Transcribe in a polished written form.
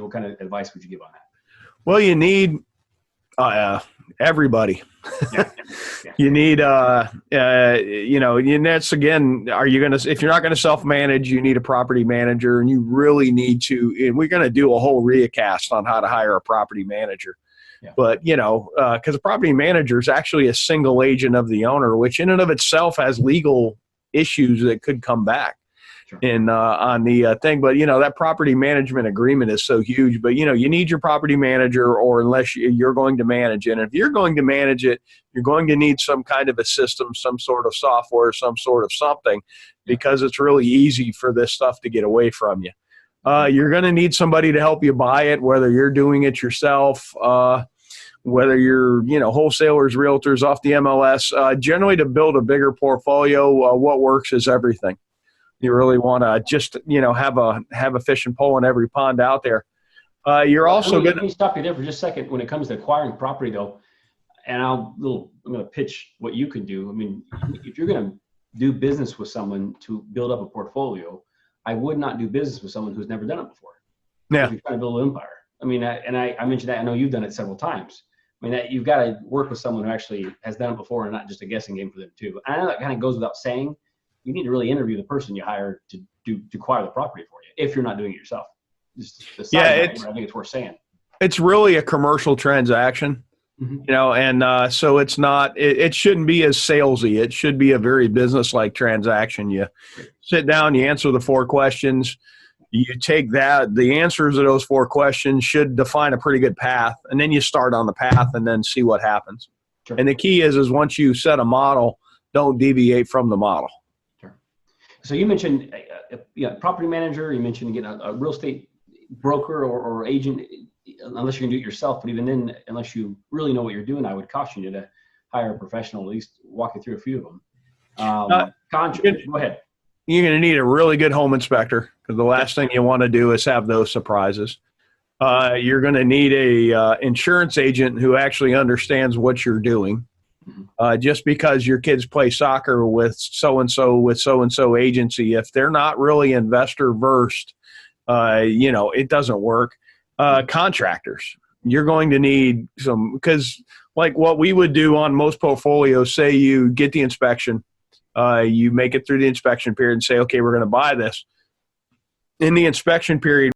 what kind of advice would you give on that? Well, you need everybody. Yeah. You need, and that's again, if you're not going to self-manage, you need a property manager, and you really need to, and we're going to do a whole REIA cast on how to hire a property manager. Yeah. But, because a property manager is actually a single agent of the owner, which in and of itself has legal issues that could come back. Sure. On the thing. But, that property management agreement is so huge. But, you need your property manager, or unless you're going to manage it. And if you're going to manage it, you're going to need some kind of a system, some sort of software, some sort of something, because it's really easy for this stuff to get away from you. You're going to need somebody to help you buy it, whether you're doing it yourself, whether you're, wholesalers, realtors off the MLS. Generally, to build a bigger portfolio, what works is everything. You really want to just, have a fishing pole in every pond out there. You're also going to... Let me stop you there for just a second. When it comes to acquiring property, though, and I'm going to pitch what you can do. I mean, if you're going to do business with someone to build up a portfolio, I would not do business with someone who's never done it before. Yeah. If you're trying to build an empire. I mean, I mentioned that. I know you've done it several times. I mean, you've got to work with someone who actually has done it before, and not just a guessing game for them too. I know that kind of goes without saying. You need to really interview the person you hire to acquire the property for you, if you're not doing it yourself. I think it's worth saying. It's really a commercial transaction, and so it's not. It shouldn't be as salesy. It should be a very business-like transaction. You sit down, you answer the 4 questions. You take that, the answers to those 4 questions should define a pretty good path, and then you start on the path and then see what happens. Sure. And the key is once you set a model, don't deviate from the model. Sure. So you mentioned property manager, you mentioned getting a real estate broker or agent, unless you can do it yourself, but even then, unless you really know what you're doing, I would caution you to hire a professional, at least walk you through a few of them. Go ahead. You're going to need a really good home inspector, because the last thing you want to do is have those surprises. You're going to need a insurance agent who actually understands what you're doing. Just because your kids play soccer with so-and-so agency, if they're not really investor versed, it doesn't work. Contractors, you're going to need some, because like what we would do on most portfolios, say you get the inspection, you make it through the inspection period and say, okay, we're going to buy this. In the inspection period,